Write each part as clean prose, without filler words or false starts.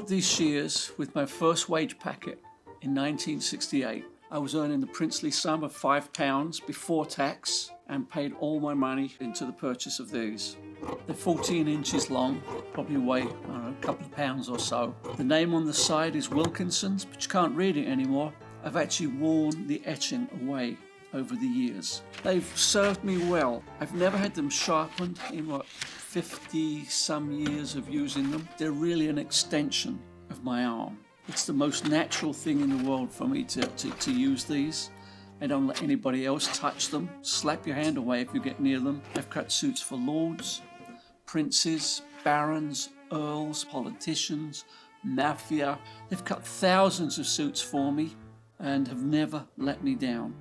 bought these shears with my first wage packet in 1968. I was earning the princely sum of £5 before tax and paid all my money into the purchase of these. They're 14 inches long, probably weigh, a couple of pounds or so. The name on the side is Wilkinson's, but you can't read it anymore. I've actually worn the etching away over the years. They've served me well. I've never had them sharpened in 50 some years of using them. They're really an extension of my arm. It's the most natural thing in the world for me to use these. I don't let anybody else touch them. Slap your hand away if you get near them. I've cut suits for lords, princes, barons, earls, politicians, mafia. They've cut thousands of suits for me and have never let me down.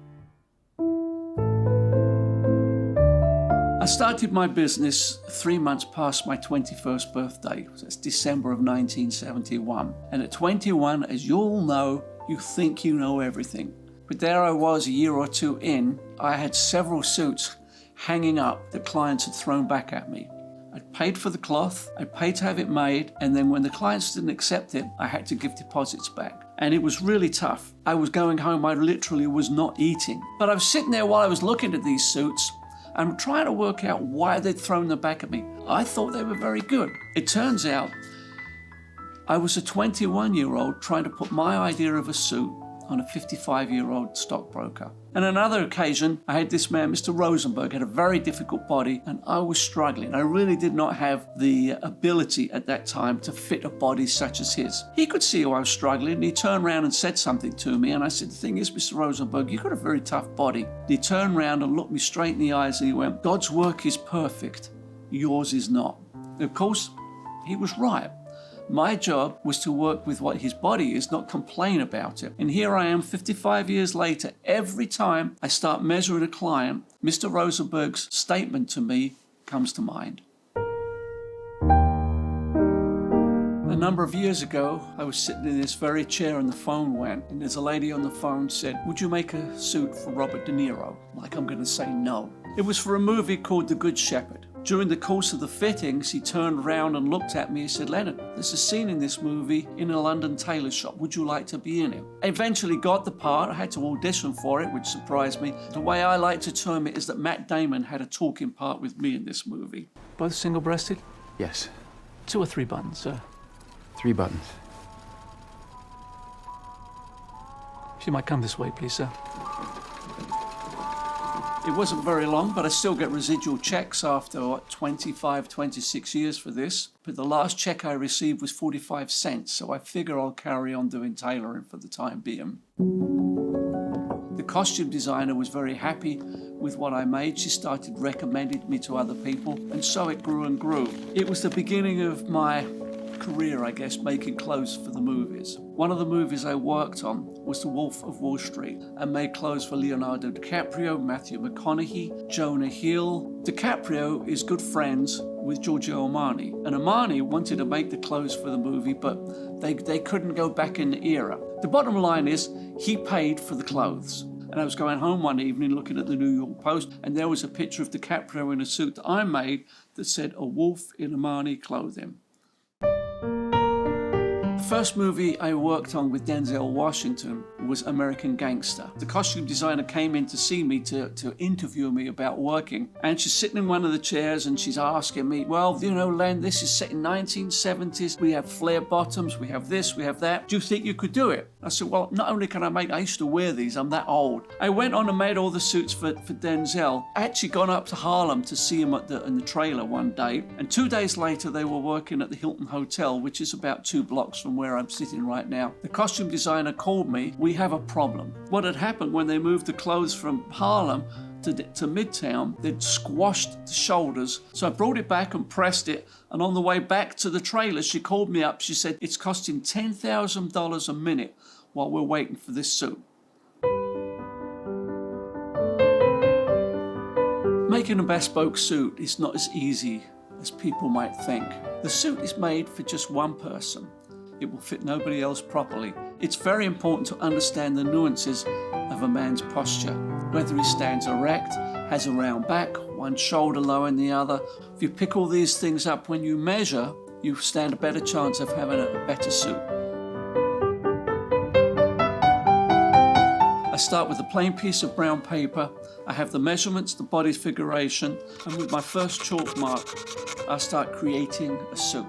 I started my business 3 months past my 21st birthday. That's December of 1971. And at 21, as you all know, you think you know everything. But there I was a year or two in. I had several suits hanging up that clients had thrown back at me. I'd paid for the cloth, I'd paid to have it made, and then when the clients didn't accept it, I had to give deposits back. And it was really tough. I was going home, I literally was not eating. But I was sitting there while I was looking at these suits, I'm trying to work out why they'd thrown them back at me. I thought they were very good. It turns out I was a 21-year-old trying to put my idea of a suit on a 55-year-old stockbroker. On another occasion, I had this man, Mr. Rosenberg, had a very difficult body, and I was struggling. I really did not have the ability at that time to fit a body such as his. He could see how I was struggling, and he turned around and said something to me, and I said, the thing is, Mr. Rosenberg, you've got a very tough body. And he turned around and looked me straight in the eyes, and he went, God's work is perfect, yours is not. And of course, he was right. My job was to work with what his body is, not complain about it. And here I am 55 years later. Every time I start measuring a client, Mr. Rosenberg's statement to me comes to mind. A number of years ago, I was sitting in this very chair and the phone went, and there's a lady on the phone said, would you make a suit for Robert DeNiro? Like I'm going to say no. It was for a movie called The Good Shepherd. During the course of the fittings, he turned around and looked at me and said, Leonard, there's a scene in this movie in a London tailor shop. Would you like to be in it? I eventually got the part. I had to audition for it, which surprised me. The way I like to term it is that Matt Damon had a talking part with me in this movie. Both single-breasted? Yes. 2 or 3 buttons, sir? 3 buttons. If you might come this way, please, sir. It wasn't very long, but I still get residual checks after, 25, 26 years for this. But the last check I received was 45 cents, so I figure I'll carry on doing tailoring for the time being. The costume designer was very happy with what I made. She started recommending me to other people, and so it grew and grew. It was the beginning of my career, I guess, making clothes for the movies. One of the movies I worked on was The Wolf of Wall Street. I made clothes for Leonardo DiCaprio, Matthew McConaughey, Jonah Hill. DiCaprio is good friends with Giorgio Armani, and Armani wanted to make the clothes for the movie, but they couldn't go back in the era. The bottom line is, he paid for the clothes. And I was going home one evening looking at the New York Post, and there was a picture of DiCaprio in a suit that I made that said, a wolf in Armani clothing. The first movie I worked on with Denzel Washington was American Gangster. The costume designer came in to see me to interview me about working, and she's sitting in one of the chairs and she's asking me, well, you know, Len, this is set in 1970s. We have flare bottoms, we have this, we have that. Do you think you could do it? I said, well, not only can I used to wear these, I'm that old. I went on and made all the suits for Denzel. I actually gone up to Harlem to see him in the trailer one day, and 2 days later they were working at the Hilton Hotel, which is about 2 blocks from where I'm sitting right now. The costume designer called me, we have a problem. What had happened when they moved the clothes from Harlem to Midtown, they'd squashed the shoulders. So I brought it back and pressed it, and on the way back to the trailer, she called me up. She said, it's costing $10,000 a minute while we're waiting for this suit. Making a bespoke suit is not as easy as people might think. The suit is made for just one person. It will fit nobody else properly. It's very important to understand the nuances of a man's posture, whether he stands erect, has a round back, one shoulder lower than the other. If you pick all these things up when you measure, you stand a better chance of having a better suit. I start with a plain piece of brown paper. I have the measurements, the body's figuration, and with my first chalk mark, I start creating a suit.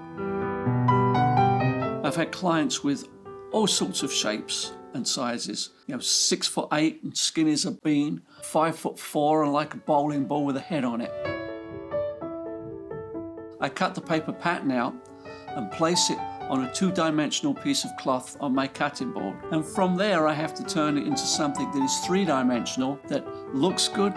I've had clients with all sorts of shapes and sizes. 6'8" and skinny as a bean, 5'4" and like a bowling ball with a head on it. I cut the paper pattern out and place it on a 2-dimensional piece of cloth on my cutting board. And from there I have to turn it into something that is 3-dimensional, that looks good,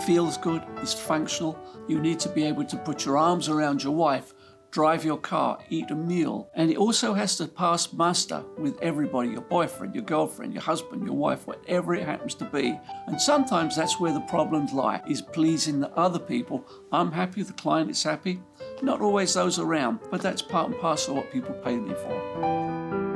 feels good, is functional. You need to be able to put your arms around your wife, drive your car, eat a meal. And it also has to pass muster with everybody, your boyfriend, your girlfriend, your husband, your wife, whatever it happens to be. And sometimes that's where the problems lie, is pleasing the other people. I'm happy, the client is happy. Not always those around, but that's part and parcel of what people pay me for.